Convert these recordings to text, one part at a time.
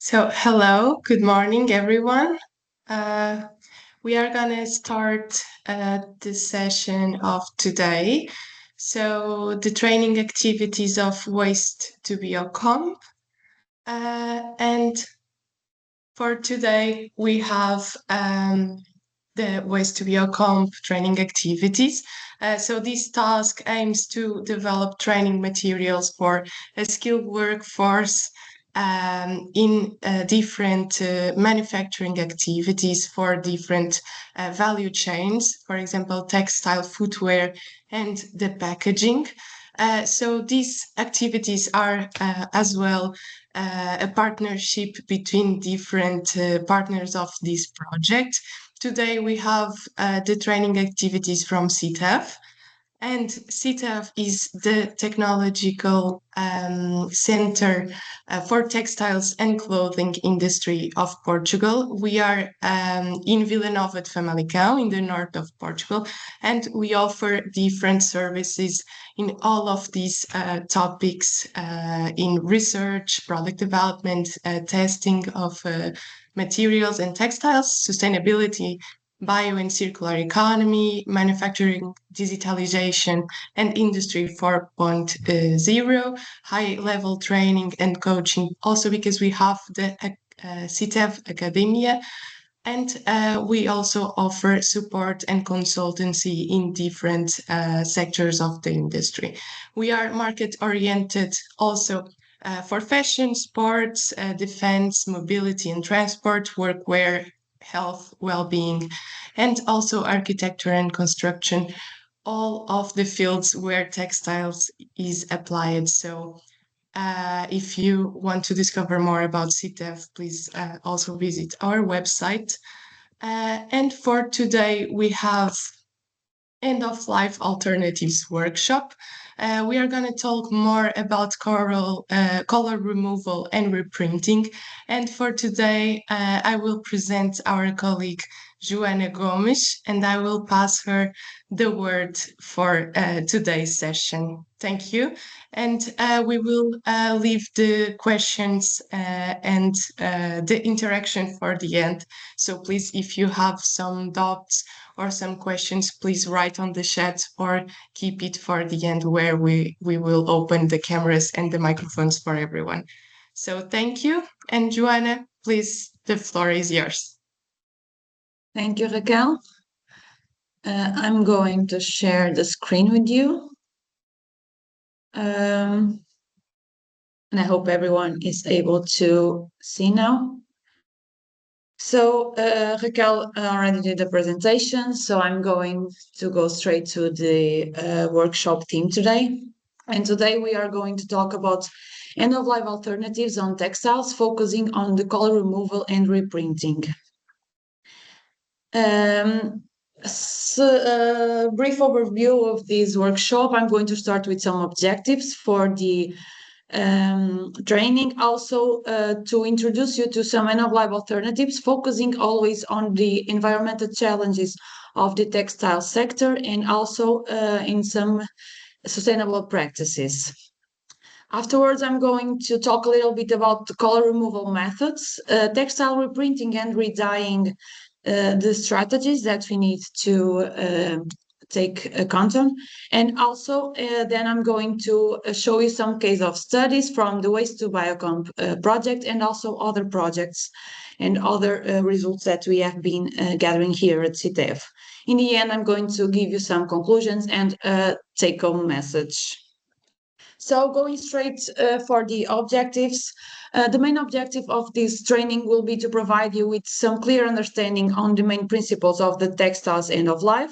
So, hello, good morning, everyone. Uh, we are going to start the session of today. So, the training activities of Waste to Biocomp. And for today, we have the Waste to Biocomp training activities. So, this task aims to develop training materials for a skilled workforce in different manufacturing activities for different value chains, for example, textile, footwear, and the packaging. So these activities are as well a partnership between different partners of this project. Today we have the training activities from CTEF, and CTEF is the technological center for textiles and clothing industry of Portugal. We are in Vila Nova de Famalicão in the north of Portugal, and we offer different services in all of these topics in research, product development, testing of materials and textiles, sustainability, bio and circular economy, manufacturing digitalization, and industry 4.0, high-level training and coaching, also because we have the CTEF Academia, and we also offer support and consultancy in different sectors of the industry. We are market-oriented also for fashion, sports, defense, mobility and transport, workwear, health, well-being, and also architecture and construction, all of the fields where textiles is applied. So if you want to discover more about CTEF, please also visit our website. And for today, we have end-of-life alternatives workshop. We are going to talk more about color removal and reprinting. And for today, I will present our colleague Joana Gomes, and I will pass her the word for today's session. Thank you. And we will leave the questions and the interaction for the end. So please, if you have some doubts or some questions, please write on the chat or keep it for the end where we will open the cameras and the microphones for everyone. So thank you. And Joana, please, the floor is yours. Thank you, Raquel. I'm going to share the screen with you. And I hope everyone is able to see now. So Raquel already did the presentation, so I'm going to go straight to the workshop theme today. And today we are going to talk about end-of-life alternatives on textiles, focusing on the color removal and reprinting. So a brief overview of this workshop. I'm going to start with some objectives for the training, also to introduce you to some end-of-life alternatives, focusing always on the environmental challenges of the textile sector and also in some sustainable practices. Afterwards, I'm going to talk a little bit about the color removal methods, textile reprinting and redying, the strategies that we need to take account on. And also, then I'm going to show you some case of studies from the Waste to Biocomp project and also other projects and other results that we have been gathering here at CTEF. In the end, I'm going to give you some conclusions and take-home message. So going straight for the objectives, the main objective of this training will be to provide you with some clear understanding on the main principles of the textiles end of life,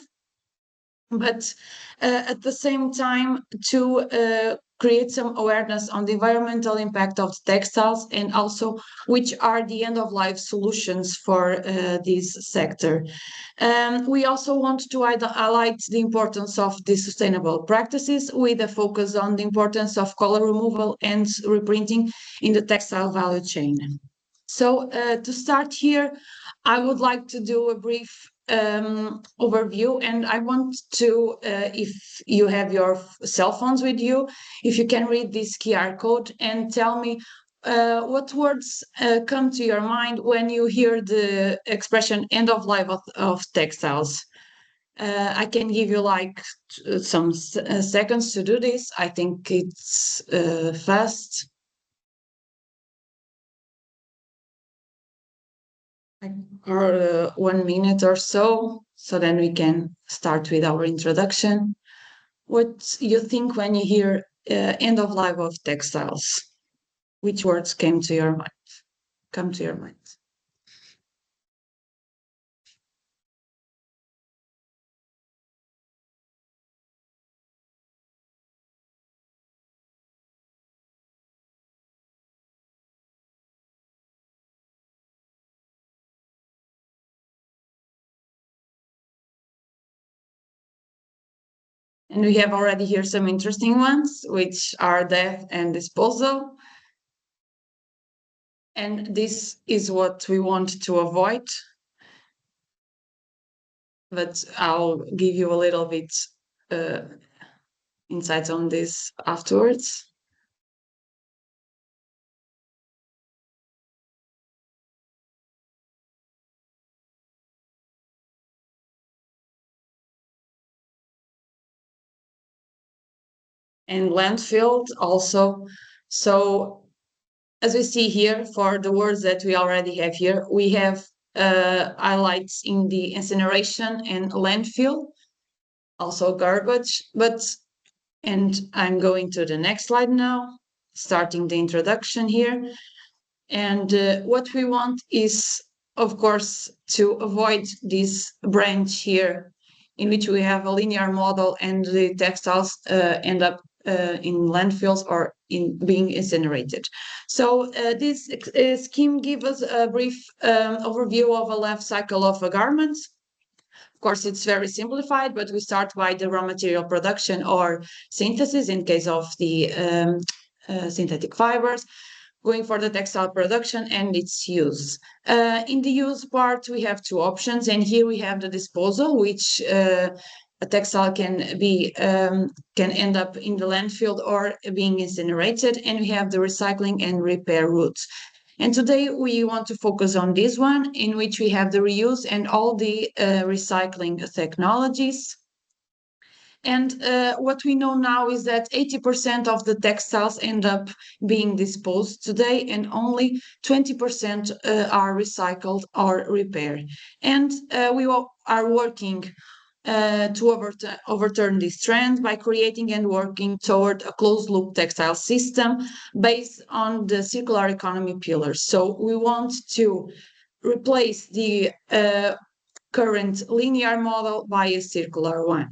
but at the same time to create some awareness on the environmental impact of textiles and also which are the end-of-life solutions for this sector. We also want to highlight the importance of the sustainable practices with a focus on the importance of color removal and reprinting in the textile value chain. So to start here, I would like to do a brief overview, and I want to, if you have your cell phones with you, if you can read this QR code and tell me what words come to your mind when you hear the expression end of life of textiles? I can give you like some seconds to do this. I think it's fast. Or 1 minute or so. So then we can start with our introduction. What you think when you hear end of life of textiles? Which words came to your mind? Come to your mind. And we have already here some interesting ones, which are death and disposal. And this is what we want to avoid. But I'll give you a little bit insights on this afterwards. And landfill also. So as we see here, for the words that we already have here, we have highlights in the incineration and landfill, also garbage. And I'm going to the next slide now, starting the introduction here. And what we want is, of course, to avoid this branch here in which we have a linear model and the textiles end up in landfills or in being incinerated. So this scheme gives us a brief overview of a life cycle of a garment. Of course, it's very simplified, but we start by the raw material production or synthesis in case of the synthetic fibers, going for the textile production and its use. In the use part, we have two options, and here we have the disposal, which a textile can end up in the landfill or being incinerated, and we have the recycling and repair routes. And today we want to focus on this one, in which we have the reuse and all the recycling technologies. And what we know now is that 80% of the textiles end up being disposed today, and only 20% are recycled or repaired. And we are working to overturn this trend by creating and working toward a closed-loop textile system based on the circular economy pillars. So we want to replace the current linear model by a circular one.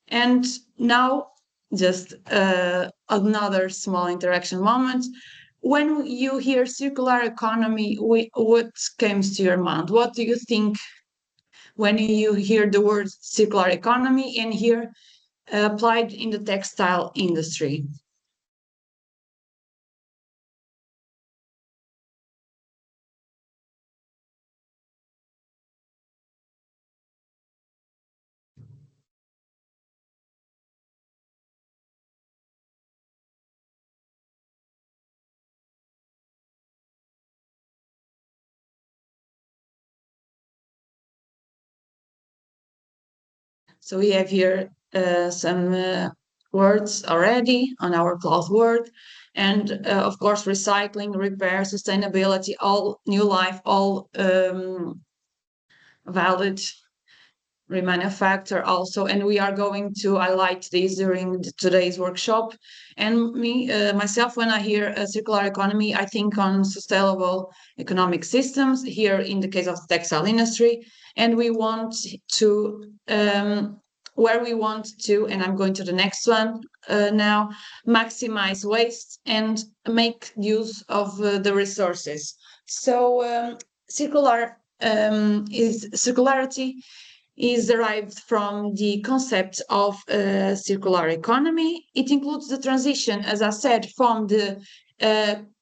And now, just another small interaction moment. When you hear circular economy, what comes to your mind? What do you think when you hear the word circular economy and here applied in the textile industry? So we have here some words already on our cloth word. And of course, recycling, repair, sustainability, all new life, all valid remanufacture also, and we are going to highlight this during today's workshop. And myself, when I hear a circular economy, I think on sustainable economic systems here in the case of the textile industry. And we want to where we want to, and I'm going to the next one now, maximize waste and make use of the resources. So circularity is derived from the concept of circular economy. It includes the transition, as I said, from the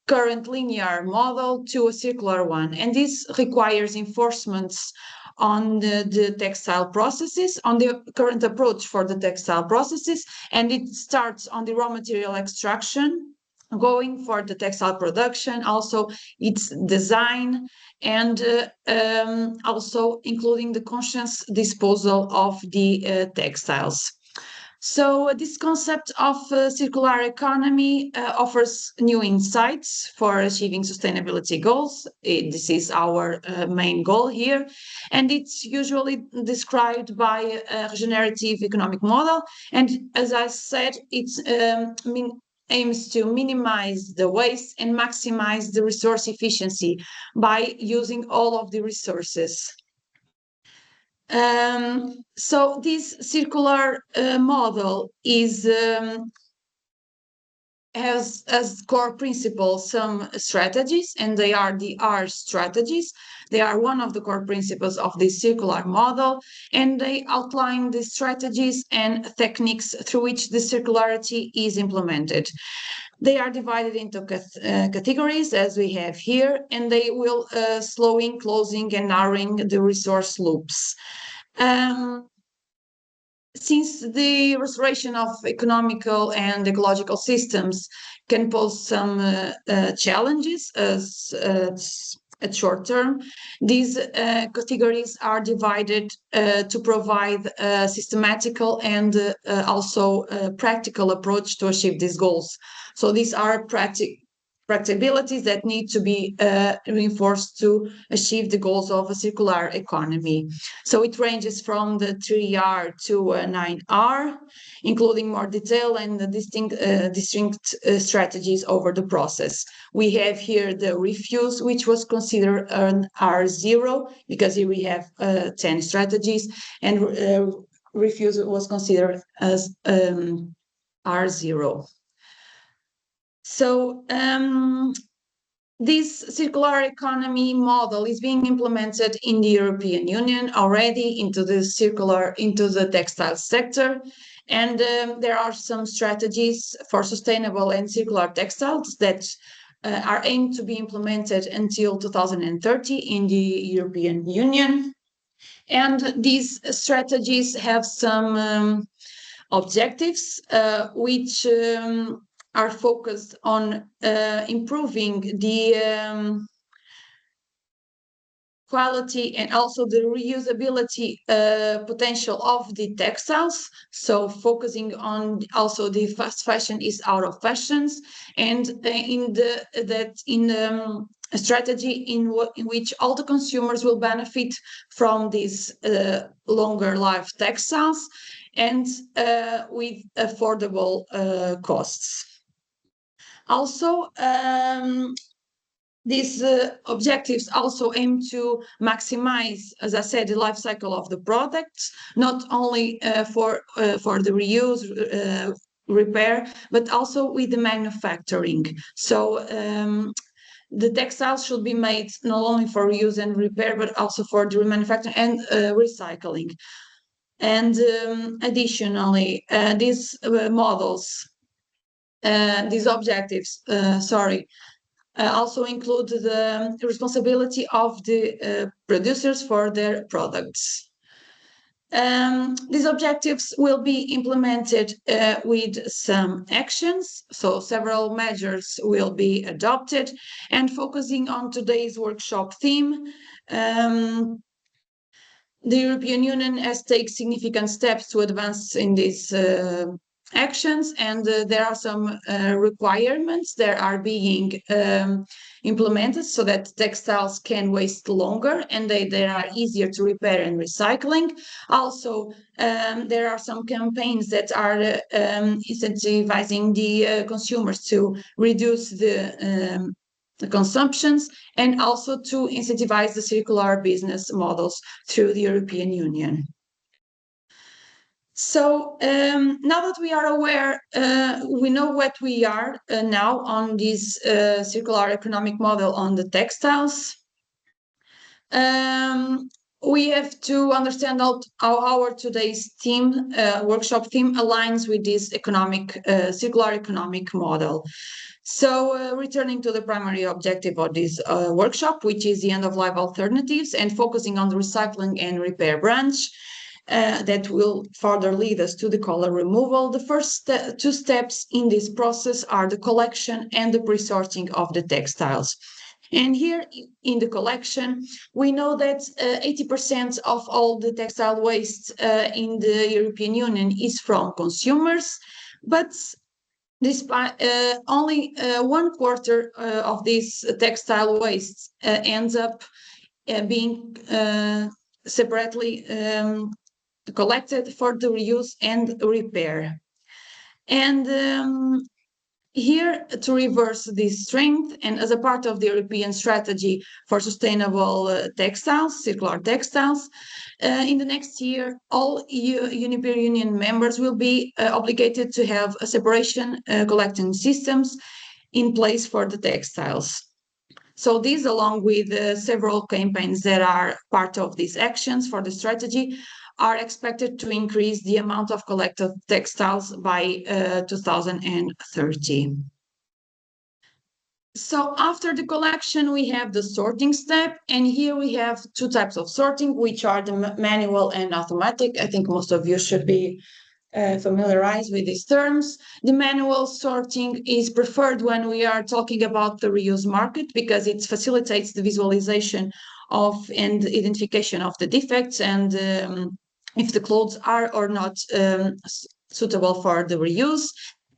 current linear model to a circular one. And this requires enforcements on the textile processes, on the current approach for the textile processes. And it starts on the raw material extraction going for the textile production, also its design, and also including the conscious disposal of the textiles. So this concept of circular economy offers new insights for achieving sustainability goals. This is our main goal here, and it's usually described by a regenerative economic model. And as I said, it's aims to minimize the waste and maximize the resource efficiency by using all of the resources. So this circular model has as core principle some strategies, and they are the R strategies. They are one of the core principles of this circular model, and they outline the strategies and techniques through which the circularity is implemented. They are divided into categories, as we have here, and they will slowing, closing, and narrowing the resource loops. Since the restoration of economical and ecological systems can pose some challenges at short term, these categories are divided to provide a systematical and also a practical approach to achieve these goals. So these are practicalities that need to be reinforced to achieve the goals of a circular economy. So it ranges from the 3R to 9R, including more detail and distinct strategies over the process. We have here the refuse, which was considered an R0, because here we have 10 strategies, and refuse was considered as R0. So this circular economy model is being implemented in the European Union already into the textile sector. And there are some strategies for sustainable and circular textiles that are aimed to be implemented until 2030 in the European Union. And these strategies have some objectives which are focused on improving the quality and also the reusability potential of the textiles. So focusing on also the fast fashion is out of fashions, and in a strategy in which all the consumers will benefit from these longer life textiles and with affordable costs. Also, these objectives also aim to maximize, as I said, the life cycle of the products, not only for the reuse, repair, but also with the manufacturing. So the textiles should be made not only for reuse and repair, but also for the remanufacturing and recycling. And additionally, these models, these objectives, also include the responsibility of the producers for their products. These objectives will be implemented with some actions, so several measures will be adopted, and focusing on today's workshop theme, the European Union has taken significant steps to advance in these actions, and there are some requirements that are being implemented so that textiles can waste longer and they are easier to repair and recycling. Also, there are some campaigns that are incentivizing the consumers to reduce the consumptions, and also to incentivize the circular business models through the European Union. So now that we are aware, we know what we are now on this circular economic model on the textiles. We have to understand how our today's theme, workshop theme, aligns with this circular economic model. So returning to the primary objective of this workshop, which is the end-of-life alternatives and focusing on the recycling and repair branch, that will further lead us to the color removal. The first two steps in this process are the collection and the pre-sorting of the textiles. And here in the collection, we know that 80% of all the textile waste in the European Union is from consumers, but despite only 1/4 of this textile waste ends up being separately collected for the reuse and repair. And here, to reverse this trend, and as a part of the European strategy for sustainable textiles, circular textiles, in the next year, all European Union members will be obligated to have a separation collecting systems in place for the textiles. So these, along with several campaigns that are part of these actions for the strategy, are expected to increase the amount of collected textiles by 2030. So after the collection, we have the sorting step, and here we have two types of sorting, which are the manual and automatic. I think most of you should be familiarized with these terms. The manual sorting is preferred when we are talking about the reuse market because it facilitates the visualization of and identification of the defects and if the clothes are or not suitable for the reuse.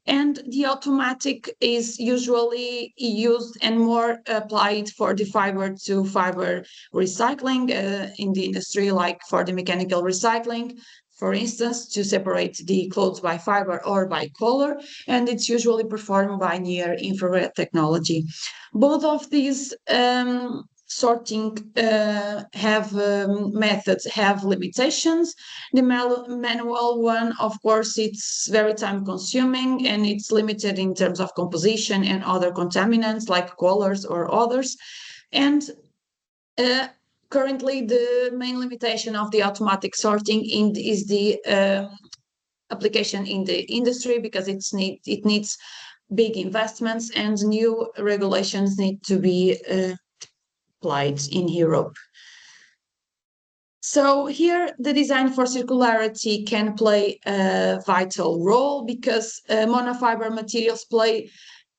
And the automatic is usually used and more applied for the fiber to fiber recycling in the industry, like for the mechanical recycling, for instance, to separate the clothes by fiber or by color, and it's usually performed by near infrared technology. Both of these sorting methods have limitations. The manual one, of course, it's very time consuming and it's limited in terms of composition and other contaminants like colors or others. And currently, the main limitation of the automatic sorting is the application in the industry because it needs big investments and new regulations need to be applied in Europe. So here, the design for circularity can play a vital role because monofiber materials play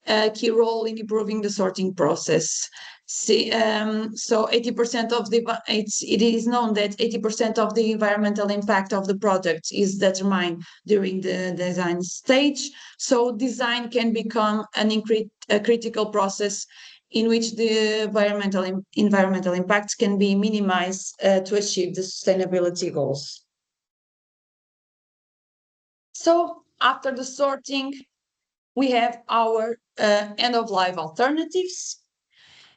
a key role in improving the sorting process. So 80% of it is known that 80% of the environmental impact of the product is determined during the design stage. So design can become a critical process in which the environmental impacts can be minimized to achieve the sustainability goals. So after the sorting, we have our end-of-life alternatives.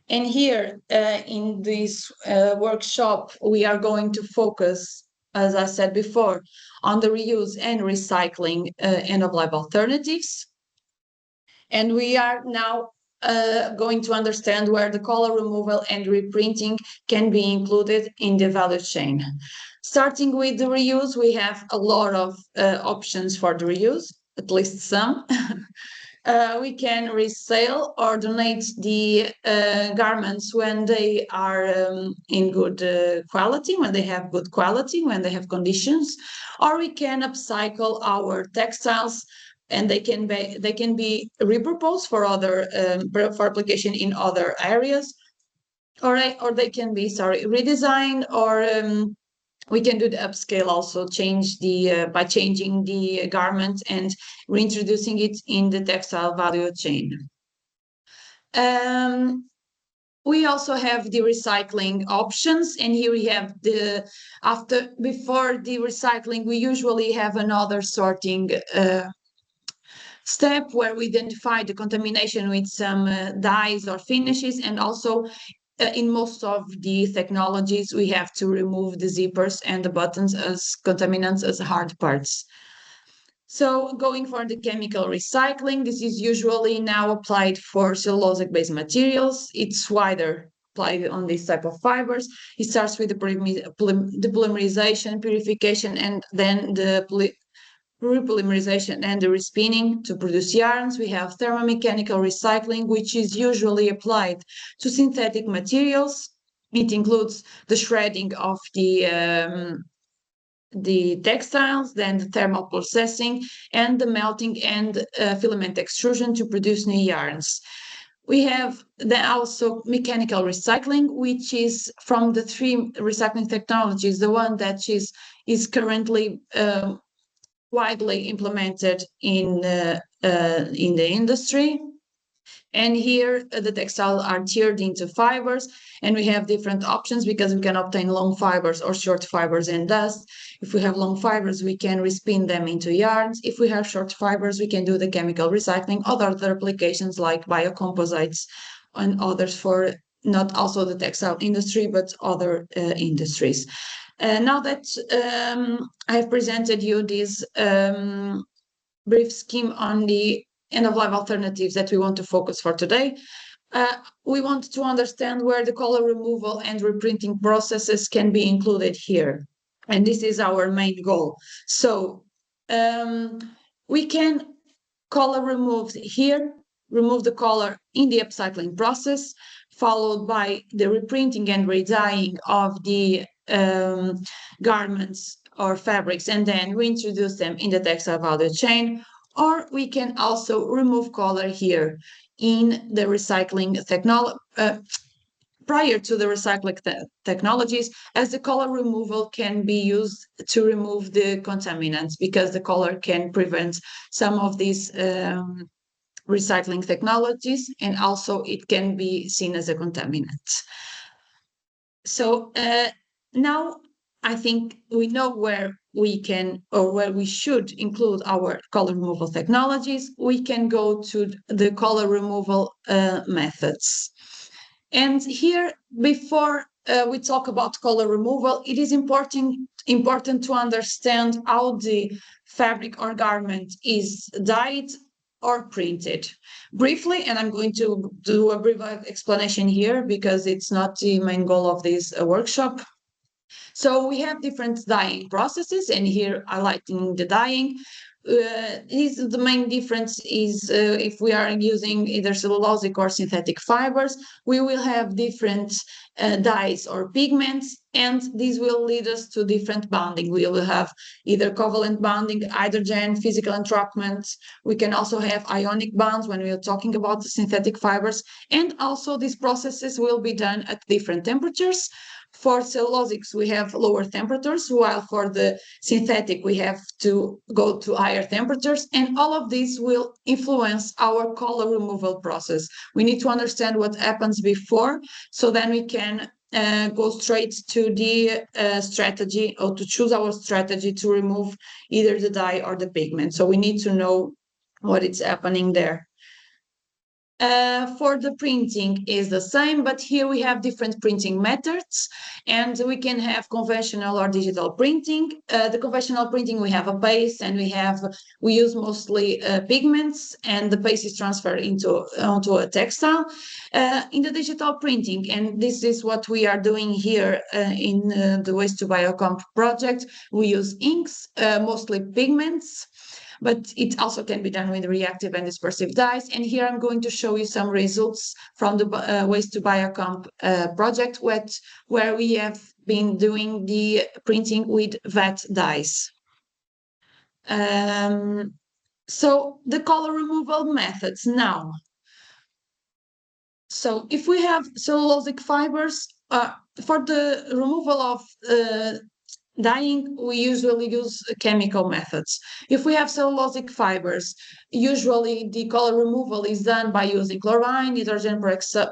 And here in this workshop, we are going to focus, as I said before, on the reuse and recycling end-of-life alternatives. And we are now going to understand where the color removal and reprinting can be included in the value chain. Starting with the reuse, we have a lot of options for the reuse, at least some. We can resell or donate the garments when they are in good quality, when they have good quality, when they have conditions, or we can upcycle our textiles and they can be repurposed for other for application in other areas, or they can be redesigned, or we can do the upscale also, change the by changing the garment and reintroducing it in the textile value chain. We also have the recycling options, and here we have before the recycling, we usually have another sorting step where we identify the contamination with some dyes or finishes, and also in most of the technologies, we have to remove the zippers and the buttons as contaminants, as hard parts. So going for the chemical recycling, this is usually now applied for cellulosic-based materials. It's wider applied on this type of fibers. It starts with the polymerization, purification, and then the repolymerization and the respinning to produce yarns. We have thermomechanical recycling, which is usually applied to synthetic materials. It includes the shredding of the the textiles, then the thermal processing, and the melting and filament extrusion to produce new yarns. We have also mechanical recycling, which is from the three recycling technologies, the one that is currently widely implemented in the industry. And here the textiles are tiered into fibers, and we have different options because we can obtain long fibers or short fibers and dust. If we have long fibers, we can respin them into yarns. If we have short fibers, we can do the chemical recycling, other applications like biocomposites and others for not also the textile industry, but other industries. Now that I have presented you this brief scheme on the end-of-life alternatives that we want to focus for today, we want to understand where the color removal and reprinting processes can be included here. And this is our main goal. So we can color remove here, remove the color in the upcycling process, followed by the reprinting and redying of the garments or fabrics, and then we introduce them in the textile value chain. Or we can also remove color here in the recycling technology, prior to the recycling technologies, as the color removal can be used to remove the contaminants, because the color can prevent some of these recycling technologies, and also it can be seen as a contaminant. So now I think we know where we can, or where we should include our color removal technologies. We can go to the color removal methods. And here, before we talk about color removal, it is important to understand how the fabric or garment is dyed or printed. Briefly, and I'm going to do a brief explanation here because it's not the main goal of this workshop. So we have different dyeing processes, and here highlighting the dyeing. The main difference is if we are using either cellulosic or synthetic fibers, we will have different dyes or pigments, and this will lead us to different bonding. We will have either covalent bonding, hydrogen, physical entrapment. We can also have ionic bonds when we are talking about the synthetic fibers, and also these processes will be done at different temperatures. For cellulosics, we have lower temperatures, while for the synthetic, we have to go to higher temperatures, and all of this will influence our color removal process. We need to understand what happens before, so then we can go straight to the strategy, or to choose our strategy to remove either the dye or the pigment. So we need to know what is happening there. For the printing is the same, but here we have different printing methods, and we can have conventional or digital printing. The conventional printing, we have a base, and we use mostly pigments, and the base is transferred onto a textile. In the digital printing, and this is what we are doing here in the Waste to Biocomp project, we use inks, mostly pigments, but it also can be done with reactive and dispersive dyes. And here I'm going to show you some results from the Waste to Biocomp project, where we have been doing the printing with VAT dyes. So the color removal methods now. So if we have cellulosic fibers, for the removal of dyeing, we usually use chemical methods. If we have cellulosic fibers, usually the color removal is done by using chlorine, hydrogen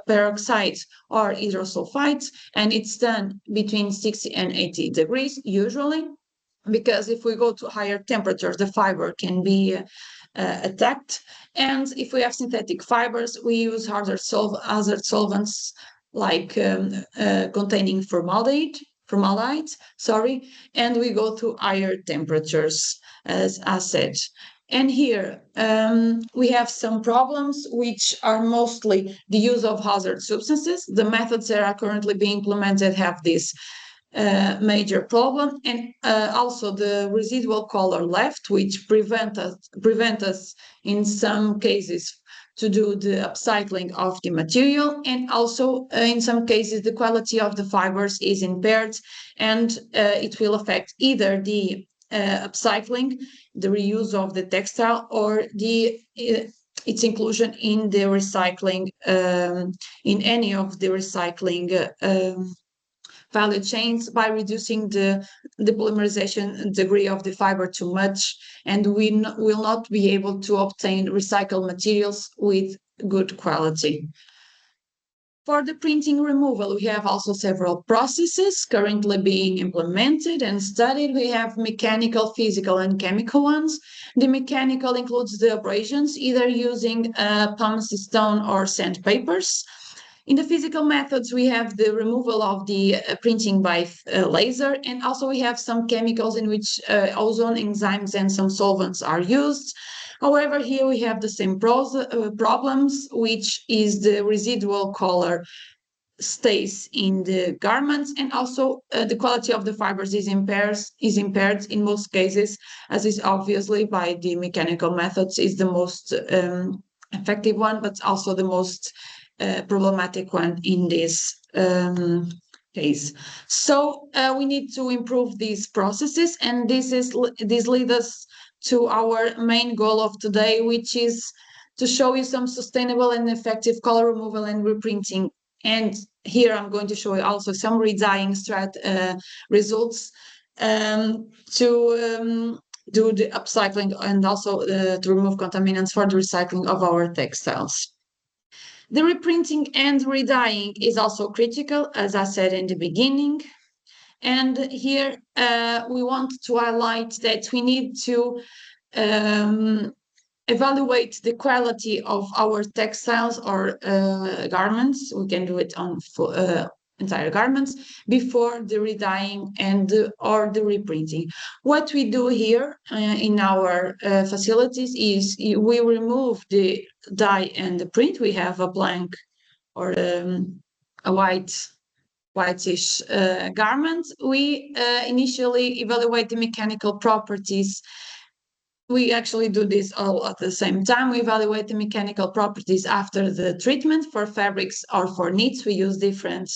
peroxide, or hydrosulfides, and it's done between 60 and 80 degrees usually, because if we go to higher temperatures, the fiber can be attacked. And if we have synthetic fibers, we use hazard solvents like containing formaldehyde, and we go to higher temperatures, as I said. And here we have some problems, which are mostly the use of hazard substances. The methods that are currently being implemented have this major problem, and also the residual color left, which prevent us in some cases to do the upcycling of the material, and also in some cases the quality of the fibers is impaired, and it will affect either the upcycling, the reuse of the textile, or the its inclusion in the recycling, in any of the recycling value chains, by reducing the polymerization degree of the fiber too much, and we will not be able to obtain recycled materials with good quality. For the printing removal, we have also several processes currently being implemented and studied. We have mechanical, physical, and chemical ones. The mechanical includes the abrasions, either using pumice stone or sandpapers. In the physical methods, we have the removal of the printing by laser, and also we have some chemicals in which ozone enzymes and some solvents are used. However, here we have the same problems, which is the residual color stays in the garments, and also the quality of the fibers is impaired in most cases, as is obviously by the mechanical methods is the most effective one, but also the most problematic one in this case. So we need to improve these processes, and this leads us to our main goal of today, which is to show you some sustainable and effective color removal and reprinting. And here I'm going to show you also some redyeing results to do the upcycling, and also to remove contaminants for the recycling of our textiles. The reprinting and redyeing is also critical, as I said in the beginning. And here we want to highlight that we need to evaluate the quality of our textiles or garments. We can do it on entire garments before the redyeing and or the reprinting. What we do here in our facilities is we remove the dye and the print. We have a blank or a whitish garment. We initially evaluate the mechanical properties. We actually do this all at the same time. We evaluate the mechanical properties after the treatment. For fabrics or for knits, we use different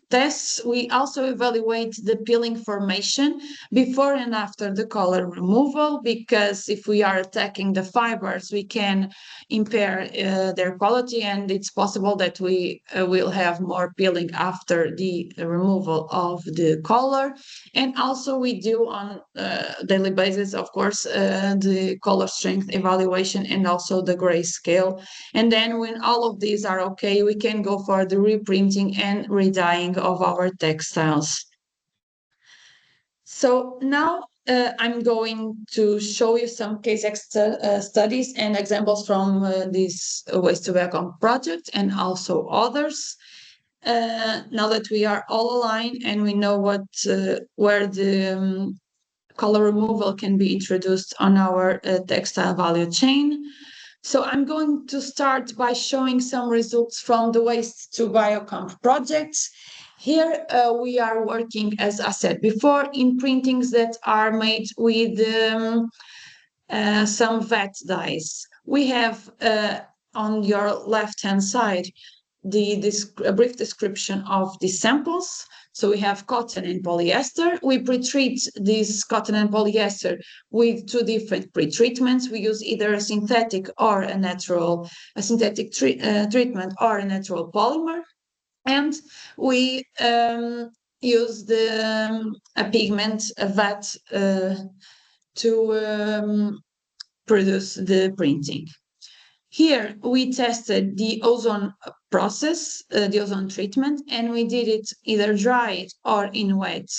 tests. We also evaluate the peeling formation before and after the color removal, because if we are attacking the fibers, we can impair their quality, and it's possible that we will have more peeling after the removal of the color. And also we do on daily basis, of course, the color strength evaluation and also the grayscale. And then when all of these are okay, we can go for the reprinting and redyeing of our textiles. So now I'm going to show you some case studies and examples from this waste to welcome project and also others. Now that we are all aligned and we know where the color removal can be introduced on our textile value chain. So I'm going to start by showing some results from the waste to biocomp projects. Here we are working, as I said before, in printings that are made with some vat dyes. We have on your left-hand side a brief description of the samples. So we have cotton and polyester. We pre-treat this cotton and polyester with two different pre-treatments. We use either a synthetic or a natural, treatment or a natural polymer. And we use a pigment, a vat, to produce the printing. Here we tested the ozone process, the ozone treatment, and we did it either dry or in wet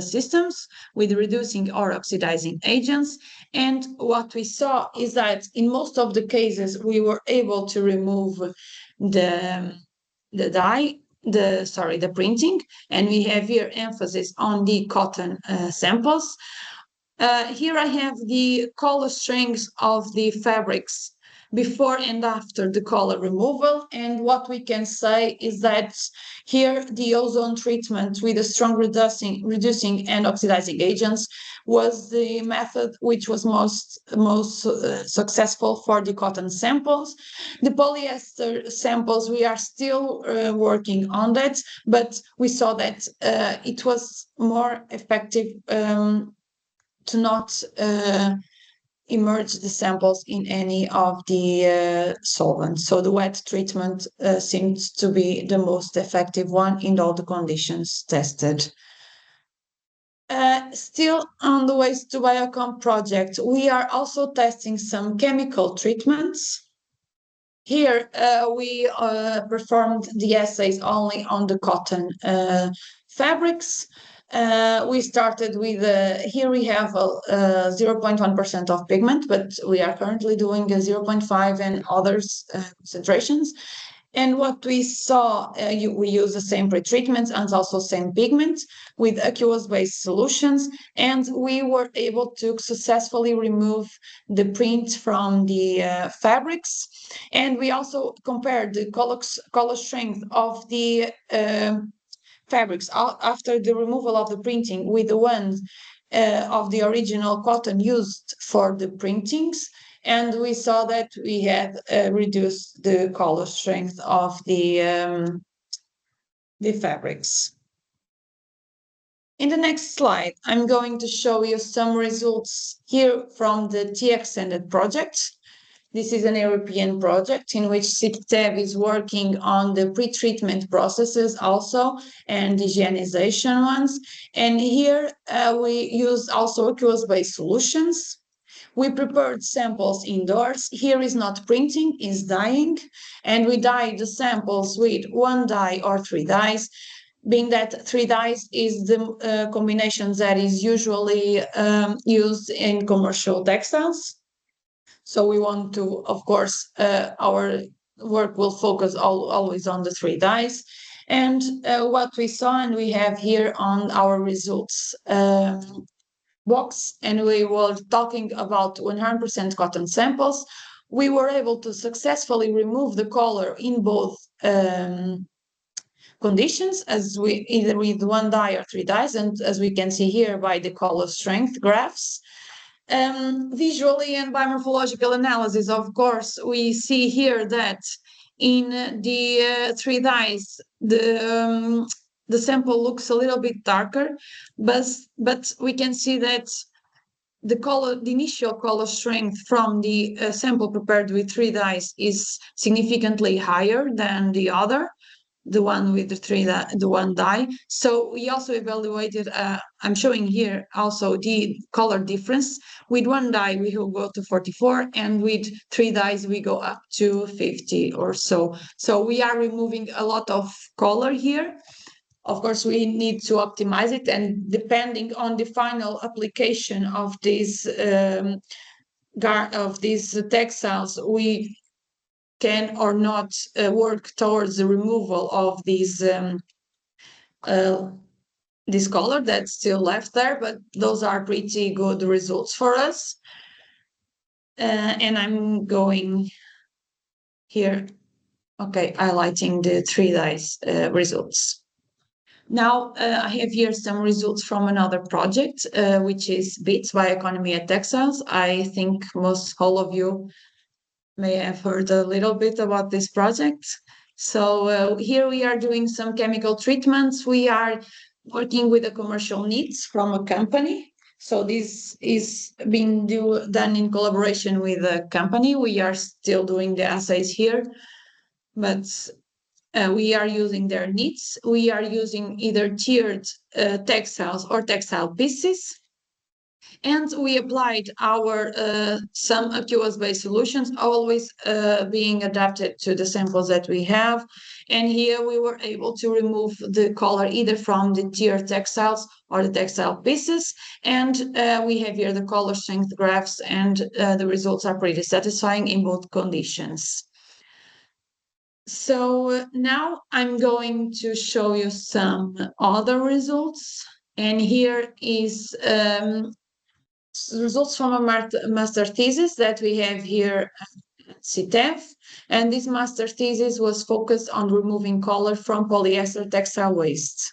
systems with reducing or oxidizing agents. And what we saw is that in most of the cases we were able to remove the printing, and we have here emphasis on the cotton samples. Here I have the color strengths of the fabrics before and after the color removal. And what we can say is that here the ozone treatment with a strong reducing and oxidizing agents was the method which was most successful for the cotton samples. The polyester samples, we are still working on that, but we saw that it was more effective to not immerse the samples in any of the solvents. So the wet treatment seems to be the most effective one in all the conditions tested. Still on the Waste to Biocom project, we are also testing some chemical treatments. Here we performed the assays only on the cotton fabrics. We started with, here we have 0.1% of pigment, but we are currently doing a 0.5 and others concentrations. And what we saw, we use the same pretreatments and also same pigments with aqueous-based solutions, and we were able to successfully remove the print from the fabrics. And we also compared the color strength of the fabrics after the removal of the printing with the ones of the original cotton used for the printings, and we saw that we had reduced the color strength of the fabrics. In the next slide, I'm going to show you some results here from the T-Extended project. This is an European project in which CICTEV is working on the pre-treatment processes also and the hygienization ones. And here we use also aqueous-based solutions. We prepared samples indoors. Here is not printing, is dyeing. And we dye the samples with one dye or three dyes, being that three dyes is the combinations that is usually used in commercial textiles. So we want to, of course, our work will focus always on the three dyes. And what we saw, and we have here on our results box, and we were talking about 100% cotton samples, we were able to successfully remove the color in both conditions, as we either with one dye or three dyes, and as we can see here by the color strength graphs. Visually and by morphological analysis, of course, we see here that in the three dyes, the sample looks a little bit darker, but we can see that the initial color strength from the sample prepared with three dyes is significantly higher than the other, the one with the one dye. So we also evaluated, I'm showing here also the color difference. With one dye, we will go to 44, and with three dyes, we go up to 50 or so. So we are removing a lot of color here. Of course, we need to optimize it, and depending on the final application of these textiles, we can or not work towards the removal of this color that's still left there, but those are pretty good results for us. And I'm going here, okay, highlighting the three dyes results. Now I have here some results from another project, which is BITS, Bioeconomy at Textiles. I think most all of you may have heard a little bit about this project. So here we are doing some chemical treatments. We are working with the commercial needs from a company. So this is being done in collaboration with a company. We are still doing the assays here, but we are using their needs. We are using either tiered textiles or textile pieces. And we applied our some aqueous-based solutions, always being adapted to the samples that we have. And here we were able to remove the color either from the tiered textiles or the textile pieces. And we have here the color strength graphs, and the results are pretty satisfying in both conditions. So now I'm going to show you some other results. And here is results from a master thesis that we have here CTEF, and this master thesis was focused on removing color from polyester textile waste.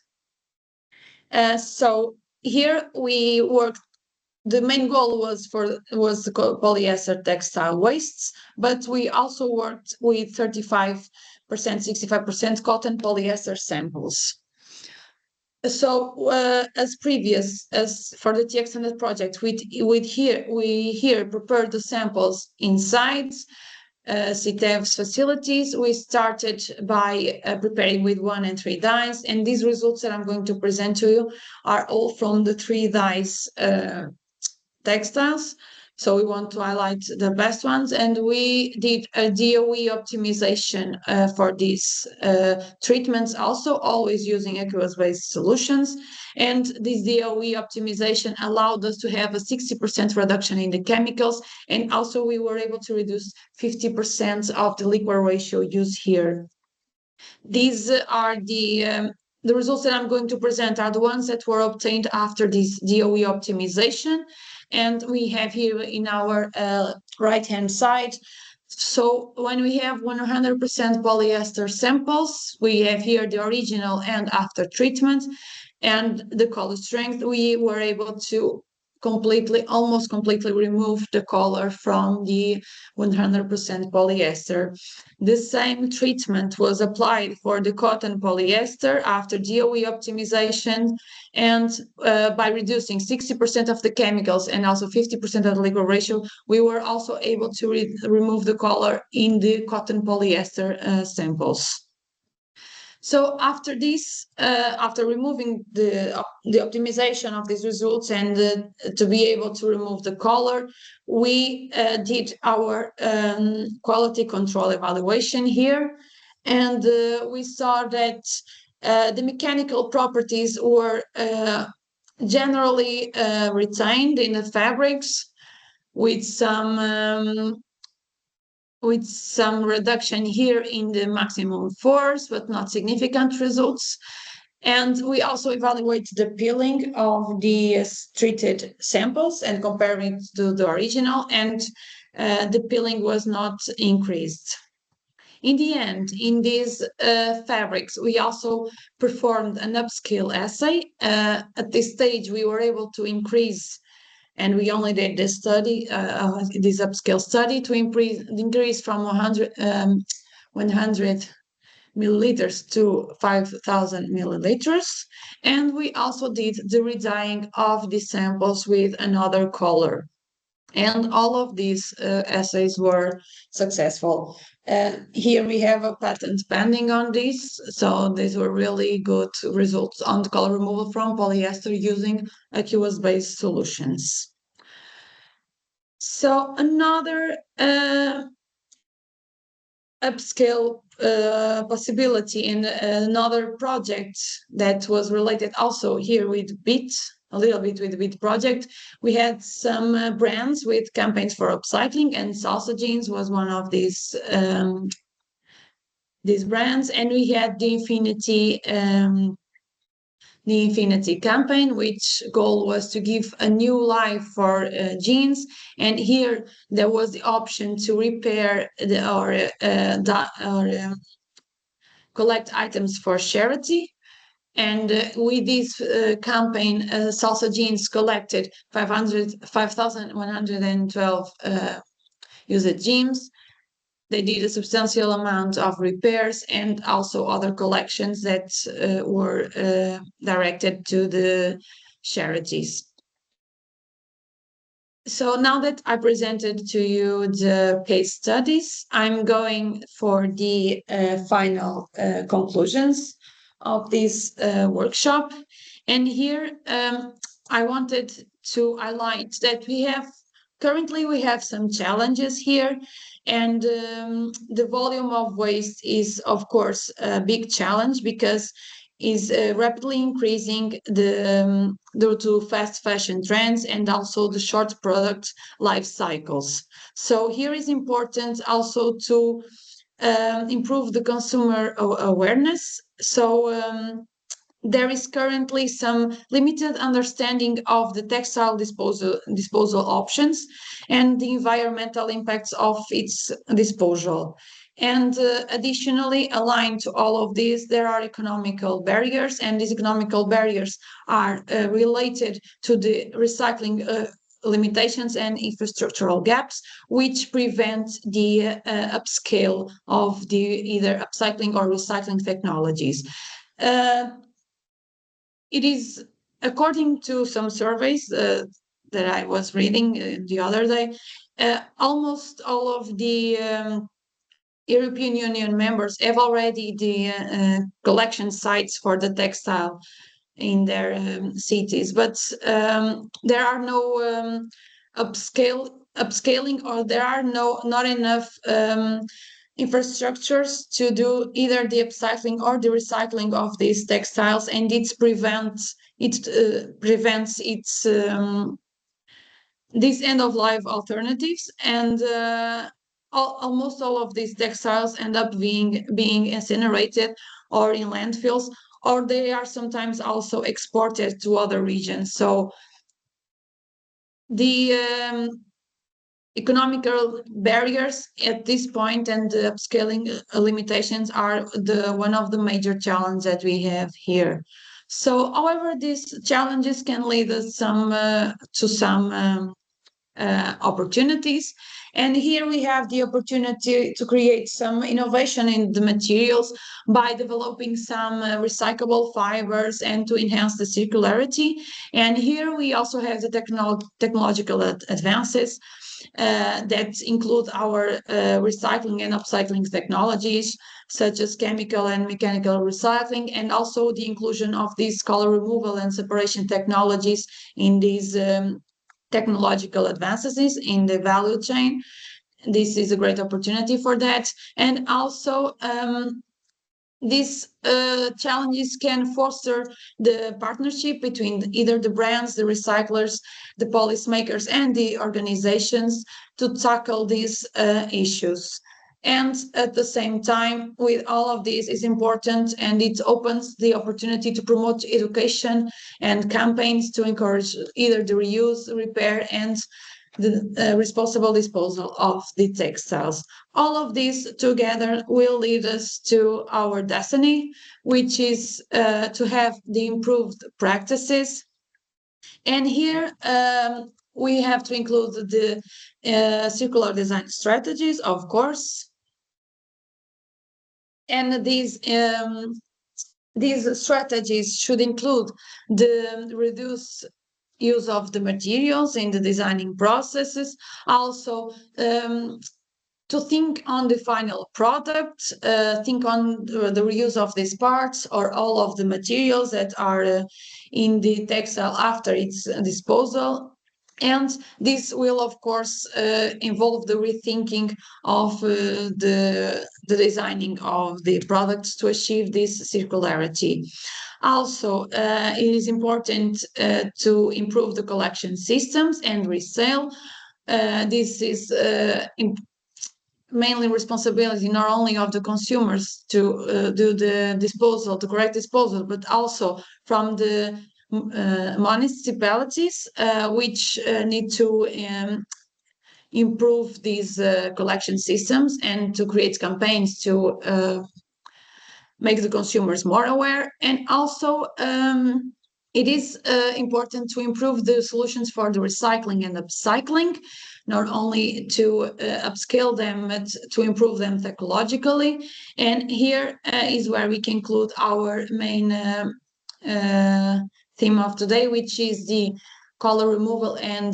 So here we worked. The main goal was the polyester textile wastes, but we also worked with 35%, 65% cotton polyester samples. So as for the TX Standard project, we here prepared the samples inside CTEV's facilities. We started by preparing with 1 and 3 dyes, and these results that I'm going to present to you are all from the 3 dyes textiles. So we want to highlight the best ones, and we did a DOE optimization for these treatments, also always using aqueous-based solutions. And this DOE optimization allowed us to have a 60% reduction in the chemicals, and also we were able to reduce 50% of the liquid ratio used here. These are the results that I'm going to present are the ones that were obtained after this DOE optimization. And we have here in our right-hand side. So when we have 100% polyester samples, we have here the original and after treatment, and the color strength. We were able to almost completely remove the color from the 100% polyester. The same treatment was applied for the cotton polyester after DOE optimization, and by reducing 60% of the chemicals and also 50% of the liquid ratio, we were also able to remove the color in the cotton polyester samples. So after this, after removing the optimization of these results and to be able to remove the color, we did our quality control evaluation here, and we saw that the mechanical properties were generally retained in the fabrics, with some reduction here in the maximum force, but not significant results. And we also evaluate the peeling of the treated samples and compare it to the original, and the peeling was not increased. In the end, in these fabrics, we also performed an upscale assay. At this stage, we were able to increase, and we only did this study, this upscale study, to increase from 100 milliliters to 5,000 milliliters. And we also did the redyeing of the samples with another color. And all of these assays were successful. Here we have a patent pending on this. So these were really good results on the color removal from polyester using aqueous-based solutions. So another upscale possibility in another project that was related also here with BIT, a little bit with the BIT project. We had some brands with campaigns for upcycling, and Salsa Jeans was one of these brands. And we had the Infinity campaign, which goal was to give a new life for jeans. And here there was the option to repair or collect items for charity. And with this campaign, Salsa Jeans collected 5,112 used jeans. They did a substantial amount of repairs and also other collections that were directed to the charities. So now that I presented to you the case studies, I'm going for the final conclusions of this workshop. And here I wanted to highlight that currently we have some challenges here, and the volume of waste is, of course, a big challenge because is rapidly increasing due to fast fashion trends and also the short product life cycles. So here is important also to improve the consumer awareness. So there is currently some limited understanding of the textile disposal options and the environmental impacts of its disposal. And additionally, aligned to all of this, there are economical barriers, and these economical barriers are related to the recycling limitations and infrastructural gaps, which prevent the upscale of the either upcycling or recycling technologies. It is, according to some surveys that I was reading the other day, almost all of the European Union members have already the collection sites for the textile in their cities, but there are no upscaling, or there are not enough infrastructures to do either the upcycling or the recycling of these textiles, and it prevents its these end of life alternatives, and almost all of these textiles end up being incinerated or in landfills, or they are sometimes also exported to other regions. So the economical barriers at this point and the upscaling limitations are one of the major challenges that we have here. So, however, these challenges can lead us to some opportunities. And here we have the opportunity to create some innovation in the materials by developing some recyclable fibers and to enhance the circularity. And here we also have the technological advances that include our recycling and upcycling technologies, such as chemical and mechanical recycling, and also the inclusion of these color removal and separation technologies in these technological advances in the value chain. This is a great opportunity for that. And also, these challenges can foster the partnership between either the brands, the recyclers, the policymakers, and the organizations to tackle these issues. And at the same time, with all of this is important, and it opens the opportunity to promote education and campaigns to encourage either the reuse, repair, and the responsible disposal of the textiles. All of these together will lead us to our destiny, which is to have the improved practices. And here we have to include the circular design strategies, of course. And these strategies should include the reduce use of the materials in the designing processes, also to think on the final product, think on the reuse of these parts or all of the materials that are in the textile after its disposal. And this will, of course, involve the rethinking of the designing of the products to achieve this circularity. Also, it is important to improve the collection systems and resale. This is mainly responsibility not only of the consumers to do the correct disposal, but also from the municipalities, which need to improve these collection systems and to create campaigns to make the consumers more aware. And also, it is important to improve the solutions for the recycling and upcycling, not only to upscale them, but to improve them technologically. And here is where we conclude our main theme of today, which is the color removal and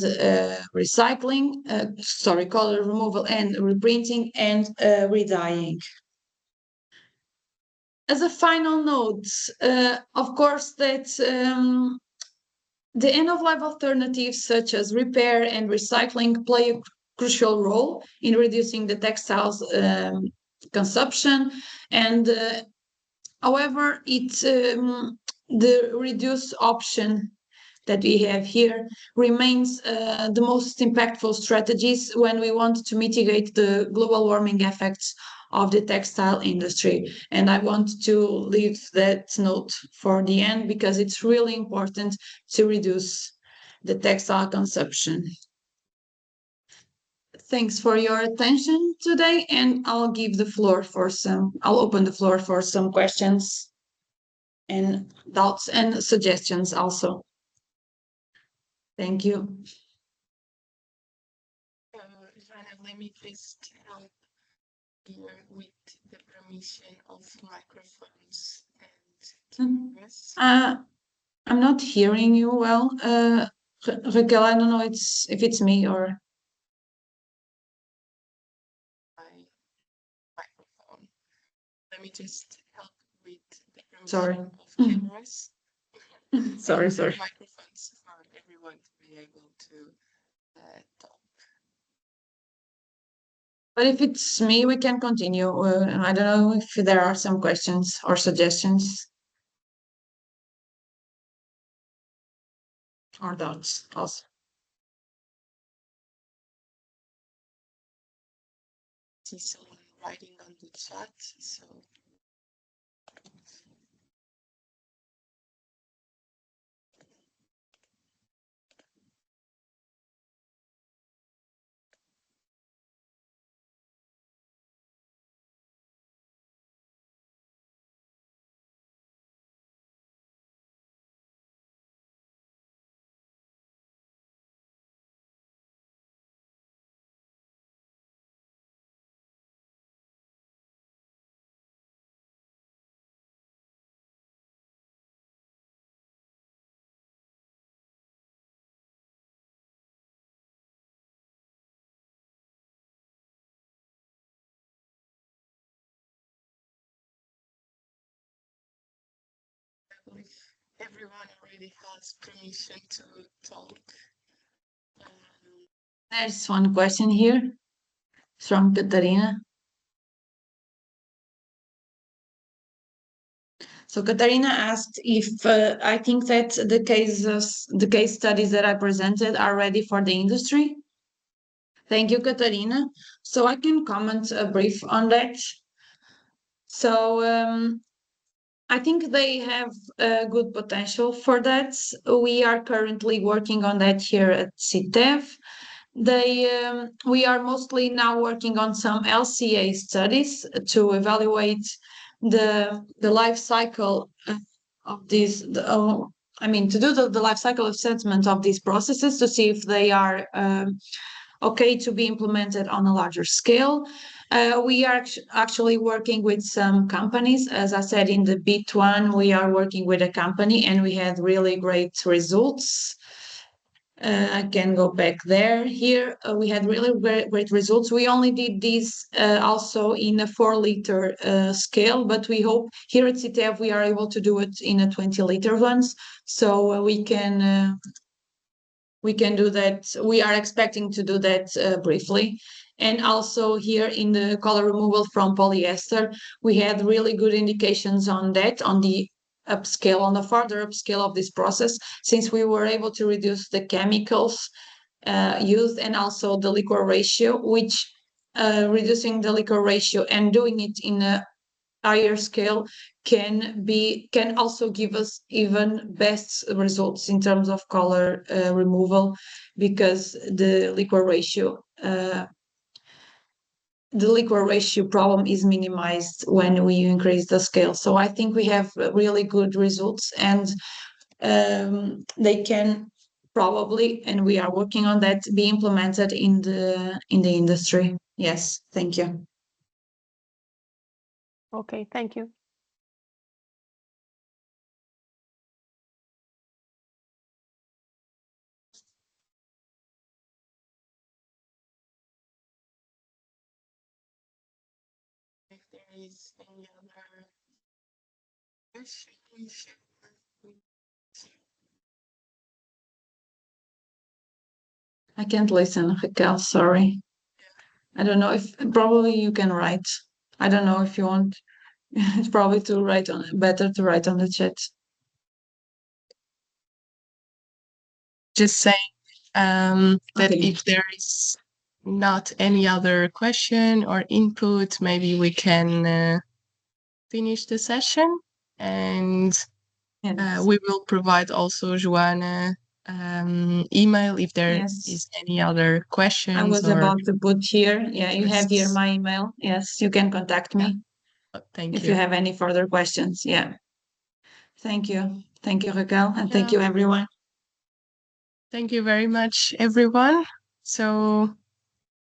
color removal and reprinting and redyeing. As a final note, of course, that the end-of-life alternatives such as repair and recycling play a crucial role in reducing the textiles consumption. And however, the reduced option that we have here remains the most impactful strategies when we want to mitigate the global warming effects of the textile industry. And I want to leave that note for the end because it's really important to reduce the textile consumption. Thanks for your attention today, and I'll open the floor for some questions and doubts and suggestions also. Thank you. Joanna, let me just help here with the permission of microphones and cameras. I'm not hearing you well. Raquel, I don't know if it's me or my microphone. Let me just help with the permission sorry. of cameras. Sorry. Microphones for everyone to be able to talk. But if it's me, we can continue. I don't know if there are some questions or suggestions or doubts also. See someone writing on the chat, so if everyone already has permission to talk. There's one question here from Katarina. So Katarina asked if I think that the case studies that I presented are ready for the industry. Thank you, Katarina. So I can comment a brief on that. So I think they have good potential for that. We are currently working on that here at CITEV. We are mostly now working on some LCA studies to evaluate the life cycle of these. To do the life cycle assessment of these processes to see if they are okay to be implemented on a larger scale. We are actually working with some companies. As I said in the bit one, we are working with a company and we had really great results. I can go back there. Here, we had really great results. We only did this also in a 4-liter scale, but we hope here at CITEV we are able to do it in a 20-liter ones. So we can do that. We are expecting to do that briefly. And also here in the color removal from polyester, we had really good indications on that, on the upscale, on the further upscale of this process, since we were able to reduce the chemicals used and also the liquor ratio, which reducing the liquor ratio and doing it in a higher scale can also give us even best results in terms of color removal, because the liquor ratio problem is minimized when we increase the scale. So I think we have really good results, and they can probably, and we are working on that, be implemented in the industry. Yes, thank you. Okay, thank you. If there is any other question, we should. I can't listen, Raquel, sorry. I don't know if probably you can write. I don't know if you want. It's probably better to write on the chat. Just saying that Okay. if there is not any other question or input, maybe we can finish the session, and Yes. we will provide also Joanna email if there Yes. is any other I questions was or about to put here. Yeah, you have here interests. my email. Yes, you can contact Yeah. me Thank if you you. have any further questions. Yeah. Thank you. Thank you, Raquel, and thank Yeah. you, everyone. Thank you very much, everyone. So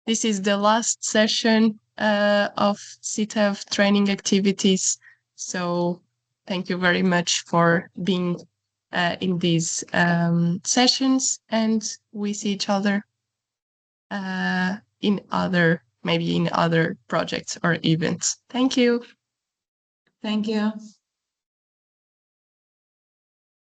this is the last session of CTEV training activities. So thank you very much for being in these sessions, and we see each other in other, maybe in other projects or events. Thank you. Thank you.